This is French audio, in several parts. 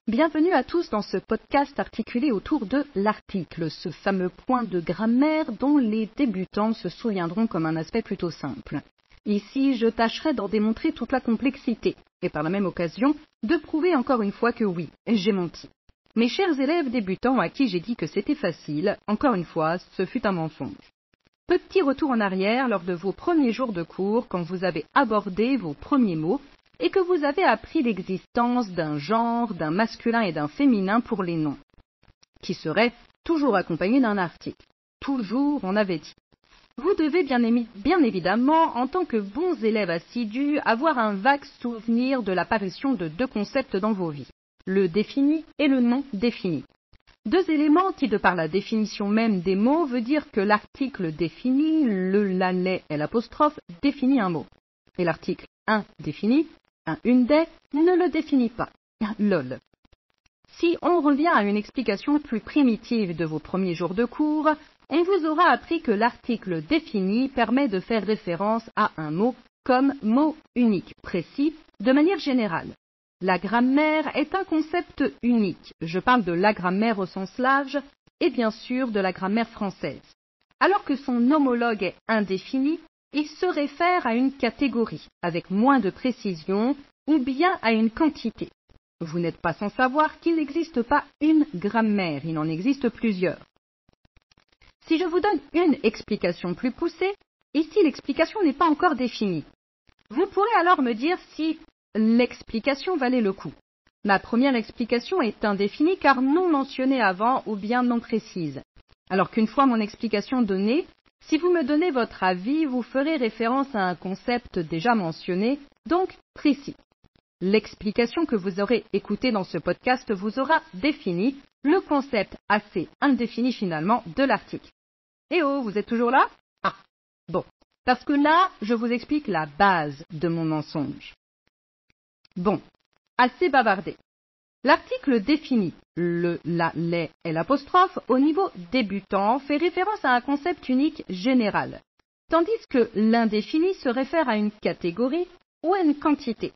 Bienvenue à tous dans ce podcast articulé autour de l'article, ce fameux point de grammaire dont les débutants se souviendront comme un aspect plutôt simple. Ici, je tâcherai d'en démontrer toute la complexité, et par la même occasion, de prouver encore une fois que oui, j'ai menti. Mes chers élèves débutants à qui j'ai dit que c'était facile, encore une fois, ce fut un mensonge. Petit retour en arrière lors de vos premiers jours de cours, quand vous avez abordé vos premiers mots, et que vous avez appris l'existence d'un genre, d'un masculin et d'un féminin pour les noms, qui seraient toujours accompagnés d'un article. Toujours, on avait dit. Vous devez bien évidemment, en tant que bons élèves assidus, avoir un vague souvenir de l'apparition de deux concepts dans vos vies, le défini et le non défini. Deux éléments qui, de par la définition même des mots, veut dire que l'article défini, le, la, les et l'apostrophe, définit un mot. Et l'article indéfini, une des, ne le définit pas. Lol. Si on revient à une explication plus primitive de vos premiers jours de cours, on vous aura appris que l'article défini permet de faire référence à un mot comme mot unique, précis, de manière générale. La grammaire est un concept unique. Je parle de la grammaire au sens large et bien sûr de la grammaire française. Alors que son homologue est indéfini, il se réfère à une catégorie, avec moins de précision, ou bien à une quantité. Vous n'êtes pas sans savoir qu'il n'existe pas une grammaire, il en existe plusieurs. Si je vous donne une explication plus poussée, ici l'explication n'est pas encore définie. Vous pourrez alors me dire si l'explication valait le coup. Ma première explication est indéfinie car non mentionnée avant ou bien non précise. Alors qu'une fois mon explication donnée, si vous me donnez votre avis, vous ferez référence à un concept déjà mentionné, donc précis. L'explication que vous aurez écoutée dans ce podcast vous aura défini le concept assez indéfini finalement de l'article. Eh oh, vous êtes toujours là? Ah, bon, parce que là, je vous explique la base de mon mensonge. Bon, assez bavardé. L'article défini, le, la, les et l'apostrophe au niveau débutant fait référence à un concept unique général, tandis que l'indéfini se réfère à une catégorie ou à une quantité.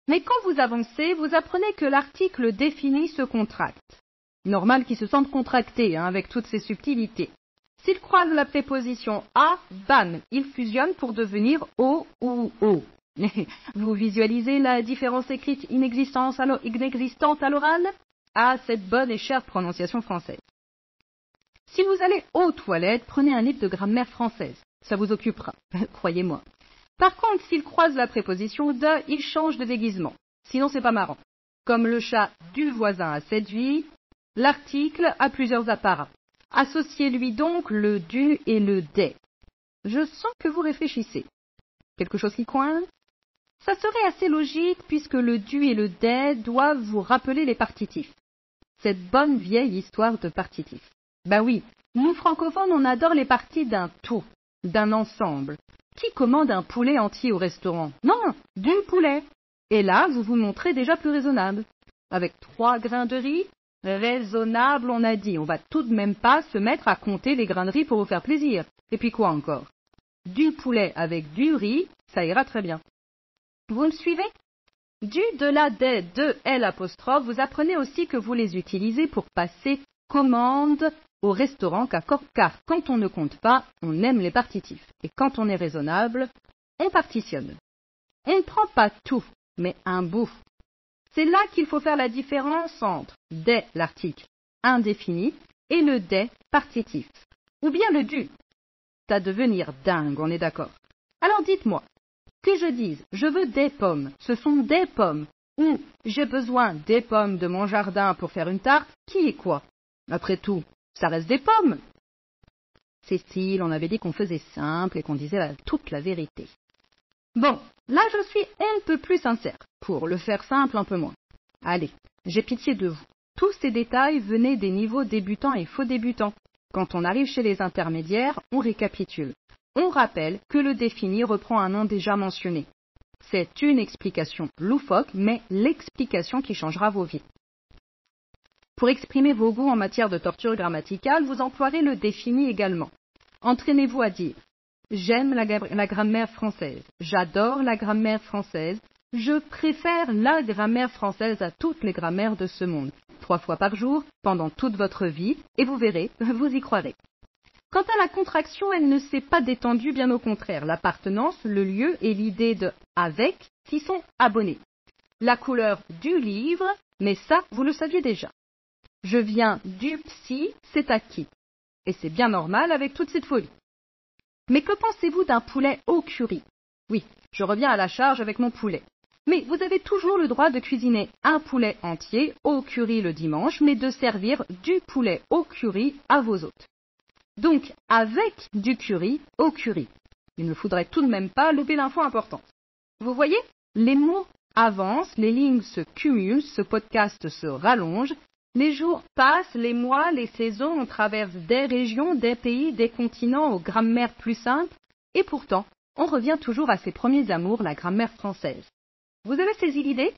Mais quand vous avancez, vous apprenez que l'article défini se contracte. Normal qu'il se sente contracté, avec toutes ses subtilités. S'il croise la préposition à, bam, il fusionne pour devenir o ou o. Vous visualisez la différence écrite inexistante à l'oral? Ah, cette bonne et chère prononciation française. Si vous allez aux toilettes, prenez un livre de grammaire française. Ça vous occupera, croyez-moi. Par contre, s'il croise la préposition de, il change de déguisement. Sinon, c'est pas marrant. Comme le chat du voisin a séduit, l'article a plusieurs apparats. Associez-lui donc le du et le des. Je sens que vous réfléchissez. Quelque chose qui coince? Ça serait assez logique puisque le du et le des doivent vous rappeler les partitifs. Cette bonne vieille histoire de partitifs. Ben oui, nous francophones on adore les parties d'un tout, d'un ensemble. Qui commande un poulet entier au restaurant? Non, du poulet. Et là, vous vous montrez déjà plus raisonnable. Avec 3 grains de riz? Raisonnable, on a dit. On va tout de même pas se mettre à compter les grains de riz pour vous faire plaisir. Et puis quoi encore? Du poulet avec du riz, ça ira très bien. Vous me suivez? Du, de la, des, de, L apostrophe, vous apprenez aussi que vous les utilisez pour passer commande au restaurant, car quand on ne compte pas, on aime les partitifs. Et quand on est raisonnable, on partitionne. On ne prend pas tout, mais un bout. C'est là qu'il faut faire la différence entre des, l'article indéfini, et le des, partitif. Ou bien le du. C'est à devenir dingue, on est d'accord. Alors dites-moi, que je dise, je veux des pommes, ce sont des pommes, ou j'ai besoin des pommes de mon jardin pour faire une tarte, qui est quoi? Après tout, ça reste des pommes. Cécile, on avait dit qu'on faisait simple et qu'on disait toute la vérité. Bon, là je suis un peu plus sincère, pour le faire simple un peu moins. Allez, j'ai pitié de vous. Tous ces détails venaient des niveaux débutants et faux débutants. Quand on arrive chez les intermédiaires, on récapitule. On rappelle que le défini reprend un nom déjà mentionné. C'est une explication loufoque, mais l'explication qui changera vos vies. Pour exprimer vos goûts en matière de torture grammaticale, vous emploierez le défini également. Entraînez-vous à dire « J'aime la grammaire française »,« J'adore la grammaire française », Je préfère la grammaire française à toutes les grammaires de ce monde. 3 fois par jour, pendant toute votre vie, et vous verrez, vous y croirez. Quant à la contraction, elle ne s'est pas détendue, bien au contraire. L'appartenance, le lieu et l'idée de « avec » s'y sont abonnés. La couleur du livre, mais ça, vous le saviez déjà. Je viens du psy, c'est acquis. Et c'est bien normal avec toute cette folie. Mais que pensez-vous d'un poulet au curry? Oui, je reviens à la charge avec mon poulet. Mais vous avez toujours le droit de cuisiner un poulet entier au curry le dimanche, mais de servir du poulet au curry à vos hôtes. Donc, avec du curry au curry. Il ne faudrait tout de même pas louper l'info importante. Vous voyez, les mots avancent, les lignes se cumulent, ce podcast se rallonge, les jours passent, les mois, les saisons, on traverse des régions, des pays, des continents aux grammaires plus simples, et pourtant, on revient toujours à ses premiers amours, la grammaire française. Vous avez saisi l'idée?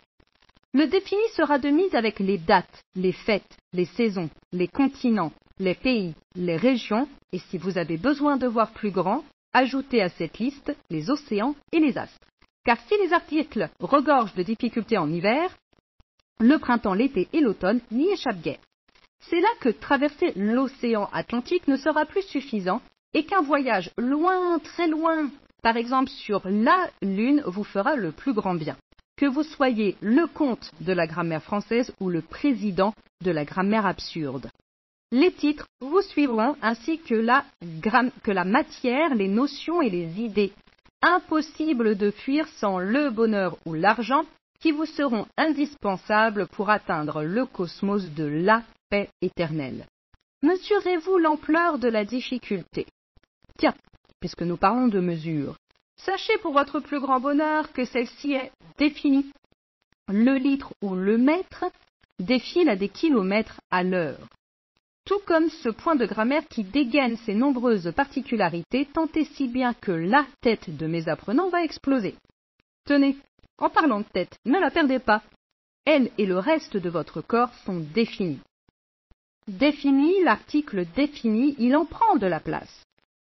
Le défini sera de mise avec les dates, les fêtes, les saisons, les continents, les pays, les régions, et si vous avez besoin de voir plus grand, ajoutez à cette liste les océans et les astres. Car si les articles regorgent de difficultés en hiver, le printemps, l'été et l'automne n'y échappent guère. C'est là que traverser l'océan Atlantique ne sera plus suffisant et qu'un voyage loin, très loin, par exemple sur la Lune, vous fera le plus grand bien. Que vous soyez le comte de la grammaire française ou le président de la grammaire absurde. Les titres vous suivront ainsi que la matière, les notions et les idées. Impossible de fuir sans le bonheur ou l'argent qui vous seront indispensables pour atteindre le cosmos de la paix éternelle. Mesurez-vous l'ampleur de la difficulté? Tiens, puisque nous parlons de mesure, sachez pour votre plus grand bonheur que celle-ci est définie. Le litre ou le mètre défile à des kilomètres à l'heure. Tout comme ce point de grammaire qui dégaine ses nombreuses particularités, tant et si bien que la tête de mes apprenants va exploser. Tenez, en parlant de tête, ne la perdez pas. Elle et le reste de votre corps sont définis. Défini, l'article défini, il en prend de la place.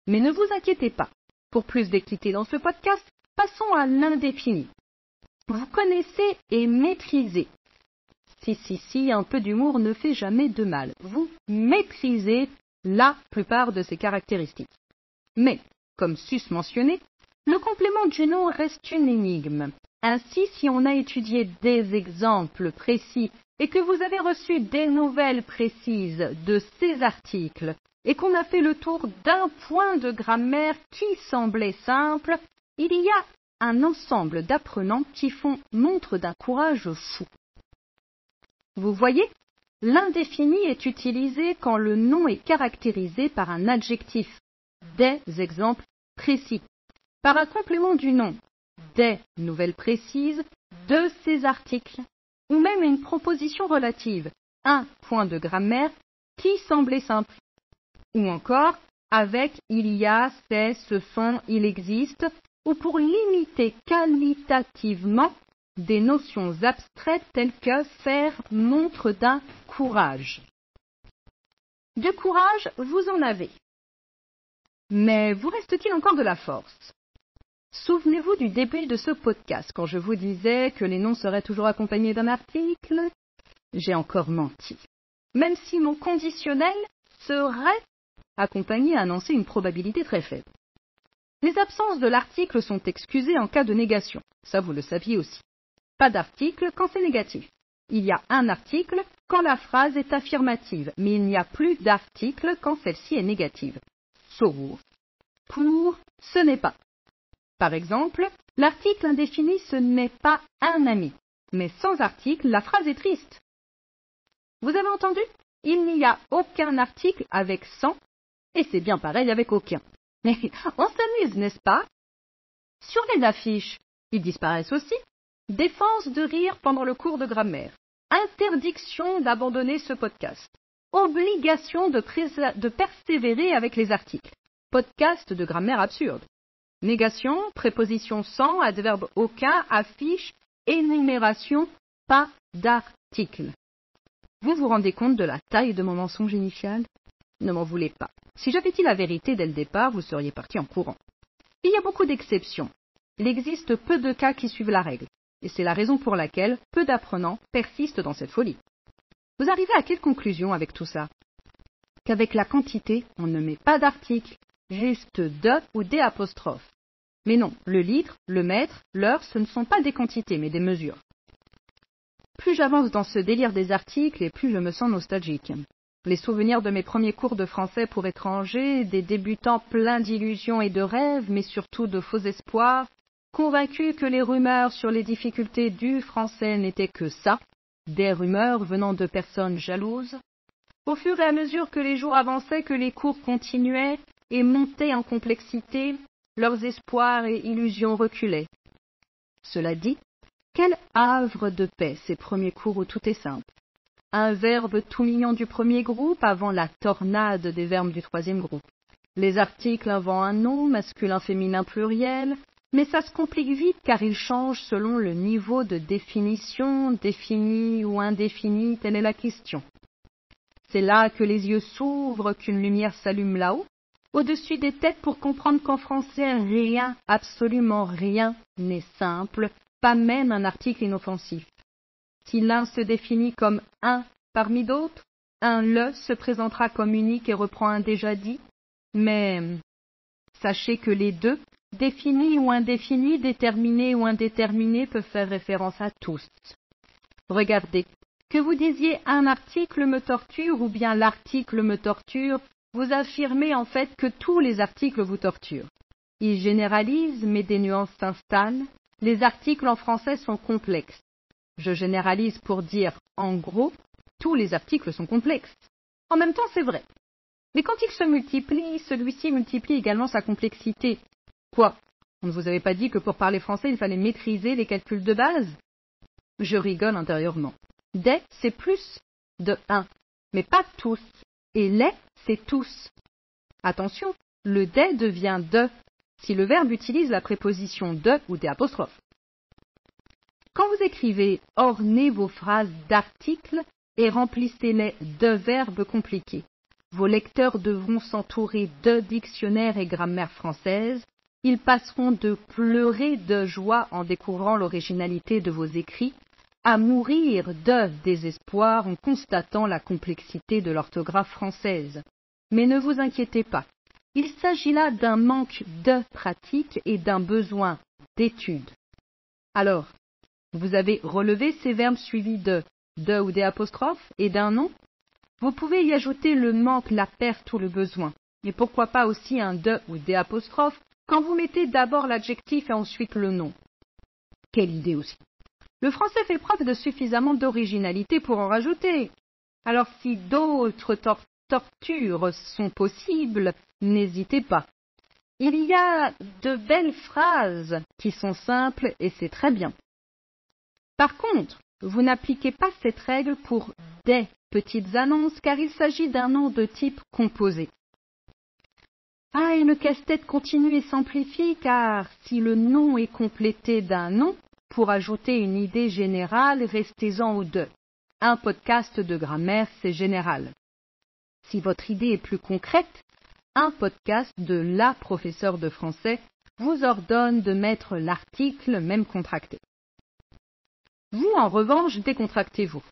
Mais ne vous inquiétez pas. Pour plus d'équité dans ce podcast, passons à l'indéfini. Vous connaissez et maîtrisez. Si, un peu d'humour ne fait jamais de mal. Vous maîtrisez la plupart de ces caractéristiques. Mais, comme sus mentionné, le complément du nom reste une énigme. Ainsi, si on a étudié des exemples précis et que vous avez reçu des nouvelles précises de ces articles et qu'on a fait le tour d'un point de grammaire qui semblait simple, il y a un ensemble d'apprenants qui font montre d'un courage fou. Vous voyez, l'indéfini est utilisé quand le nom est caractérisé par un adjectif, des exemples précis, par un complément du nom, des nouvelles précises, de ces articles, ou même une proposition relative, un point de grammaire qui semblait simple, ou encore avec il y a, c'est, ce sont, il existe, ou pour limiter qualitativement des notions abstraites telles que faire montre d'un courage. De courage, vous en avez. Mais vous reste-t-il encore de la force? Souvenez-vous du début de ce podcast, quand je vous disais que les noms seraient toujours accompagnés d'un article? J'ai encore menti. Même si mon conditionnel serait accompagné annoncer une probabilité très faible. Les absences de l'article sont excusées en cas de négation. Ça, vous le saviez aussi. Pas d'article quand c'est négatif. Il y a un article quand la phrase est affirmative, mais il n'y a plus d'article quand celle-ci est négative. Sauf pour ce n'est pas. Par exemple, l'article indéfini ce n'est pas un ami, mais sans article, la phrase est triste. Vous avez entendu? Il n'y a aucun article avec sans, et c'est bien pareil avec aucun. Mais on s'amuse, n'est-ce pas? Sur les affiches, ils disparaissent aussi. Défense de rire pendant le cours de grammaire. Interdiction d'abandonner ce podcast. Obligation de persévérer avec les articles. Podcast de grammaire absurde. Négation, préposition sans, adverbe aucun, affiche, énumération, pas d'article. Vous vous rendez compte de la taille de mon mensonge initial? Ne m'en voulez pas. Si j'avais dit la vérité dès le départ, vous seriez parti en courant. Il y a beaucoup d'exceptions. Il existe peu de cas qui suivent la règle. et c'est la raison pour laquelle peu d'apprenants persistent dans cette folie. Vous arrivez à quelle conclusion avec tout ça? Qu'avec la quantité, on ne met pas d'article, juste de ou des apostrophes. Mais non, le litre, le mètre, l'heure, ce ne sont pas des quantités, mais des mesures. Plus j'avance dans ce délire des articles, et plus je me sens nostalgique. Les souvenirs de mes premiers cours de français pour étrangers, des débutants pleins d'illusions et de rêves, mais surtout de faux espoirs, convaincus que les rumeurs sur les difficultés du français n'étaient que ça, des rumeurs venant de personnes jalouses. Au fur et à mesure que les jours avançaient, que les cours continuaient et montaient en complexité, leurs espoirs et illusions reculaient. Cela dit, quel havre de paix ces premiers cours où tout est simple. Un verbe tout mignon du premier groupe avant la tornade des verbes du troisième groupe. Les articles avant un nom, masculin, féminin, pluriel, mais ça se complique vite car ils changent selon le niveau de définition, défini ou indéfini, telle est la question. C'est là que les yeux s'ouvrent, qu'une lumière s'allume là-haut, au-dessus des têtes pour comprendre qu'en français, rien, absolument rien, n'est simple, pas même un article inoffensif. Si l'un se définit comme un parmi d'autres, un le se présentera comme unique et reprend un déjà dit, mais sachez que les deux, définis ou indéfinis, déterminés ou indéterminés, peuvent faire référence à tous. Regardez, que vous disiez un article me torture ou bien l'article me torture, vous affirmez en fait que tous les articles vous torturent. Ils généralisent, mais des nuances s'installent. Les articles en français sont complexes. Je généralise pour dire, en gros, tous les articles sont complexes. En même temps, c'est vrai. Mais quand ils se multiplient, celui-ci multiplie également sa complexité. Quoi? On ne vous avait pas dit que pour parler français, il fallait maîtriser les calculs de base? Je rigole intérieurement. Des, c'est plus de un, mais pas tous. Et les, c'est tous. Attention, le des devient de, si le verbe utilise la préposition de ou des apostrophes. Quand vous écrivez, ornez vos phrases d'articles et remplissez-les de verbes compliqués. Vos lecteurs devront s'entourer de dictionnaires et grammaire française. Ils passeront de pleurer de joie en découvrant l'originalité de vos écrits à mourir de désespoir en constatant la complexité de l'orthographe française. Mais ne vous inquiétez pas, il s'agit là d'un manque de pratique et d'un besoin d'étude. Alors, vous avez relevé ces verbes suivis de ou des apostrophes et d'un nom. Vous pouvez y ajouter le manque, la perte ou le besoin. Et pourquoi pas aussi un de ou des apostrophes quand vous mettez d'abord l'adjectif et ensuite le nom. Quelle idée aussi. Le français fait preuve de suffisamment d'originalité pour en rajouter. Alors si d'autres tortures sont possibles, n'hésitez pas. Il y a de belles phrases qui sont simples et c'est très bien. Par contre, vous n'appliquez pas cette règle pour des petites annonces car il s'agit d'un nom de type composé. Ah, et le casse-tête continue et s'amplifie car si le nom est complété d'un nom, pour ajouter une idée générale, restez-en au de. Un podcast de grammaire, c'est général. Si votre idée est plus concrète, un podcast de la professeure de français vous ordonne de mettre l'article même contracté. Vous, en revanche, décontractez-vous.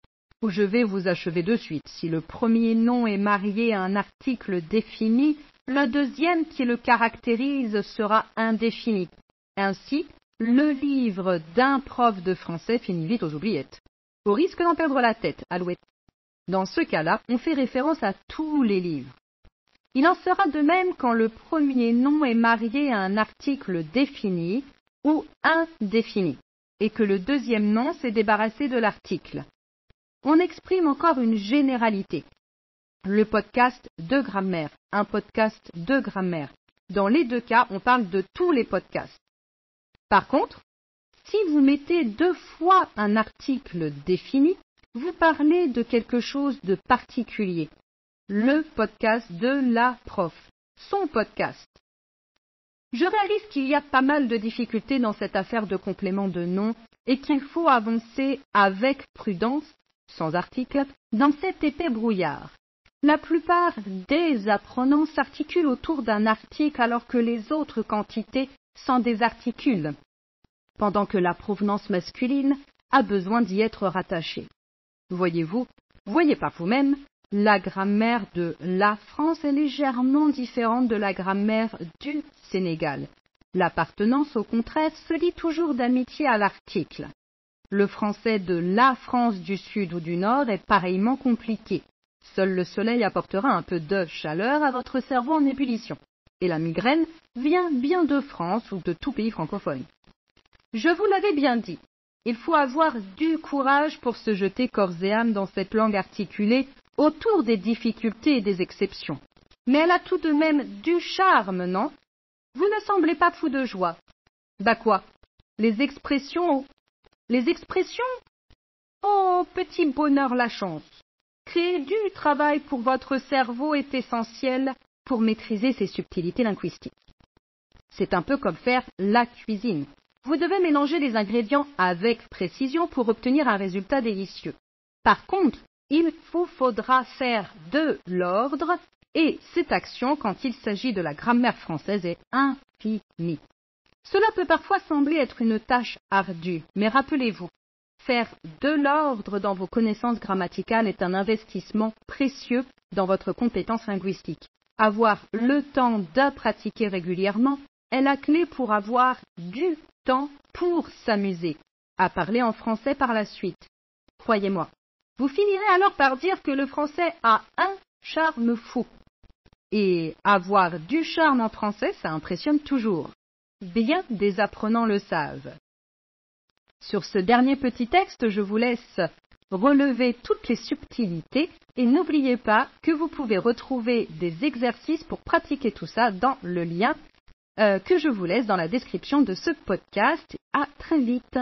Ou je vais vous achever de suite. Si le premier nom est marié à un article défini, le deuxième qui le caractérise sera indéfini. Ainsi, le livre d'un prof de français finit vite aux oubliettes. Au risque d'en perdre la tête, alouette. Dans ce cas-là, on fait référence à tous les livres. Il en sera de même quand le premier nom est marié à un article défini ou indéfini, et que le deuxième nom s'est débarrassé de l'article. On exprime encore une généralité. Le podcast de grammaire, un podcast de grammaire. Dans les deux cas, on parle de tous les podcasts. Par contre, si vous mettez deux fois un article défini, vous parlez de quelque chose de particulier. Le podcast de la prof, son podcast. Je réalise qu'il y a pas mal de difficultés dans cette affaire de complément de nom et qu'il faut avancer avec prudence, sans article, dans cet épais brouillard. La plupart des apprenants s'articulent autour d'un article alors que les autres quantités s'en désarticulent. pendant que la provenance masculine a besoin d'y être rattachée. Voyez-vous, voyez par vous-même, la grammaire de la France est légèrement différente de la grammaire du Sénégal. L'appartenance, au contraire, se lie toujours d'amitié à l'article. Le français de la France du Sud ou du Nord est pareillement compliqué. Seul le soleil apportera un peu de chaleur à votre cerveau en ébullition. Et la migraine vient bien de France ou de tout pays francophone. Je vous l'avais bien dit, il faut avoir du courage pour se jeter corps et âme dans cette langue articulée autour des difficultés et des exceptions. Mais elle a tout de même du charme, non? Vous ne semblez pas fou de joie. Bah quoi? Les expressions? Oh, petit bonheur la chance. Créer du travail pour votre cerveau est essentiel pour maîtriser ces subtilités linguistiques. C'est un peu comme faire la cuisine. Vous devez mélanger les ingrédients avec précision pour obtenir un résultat délicieux. Par contre, il vous faudra faire de l'ordre et cette action, quand il s'agit de la grammaire française, est infinie. Cela peut parfois sembler être une tâche ardue, mais rappelez-vous, faire de l'ordre dans vos connaissances grammaticales est un investissement précieux dans votre compétence linguistique. Avoir le temps de pratiquer régulièrement est la clé pour avoir du temps pour s'amuser, à parler en français par la suite. Croyez-moi, vous finirez alors par dire que le français a un charme fou. Et avoir du charme en français, ça impressionne toujours. Bien des apprenants le savent. Sur ce dernier petit texte, je vous laisse relever toutes les subtilités et n'oubliez pas que vous pouvez retrouver des exercices pour pratiquer tout ça dans le lien que je vous laisse dans la description de ce podcast. À très vite.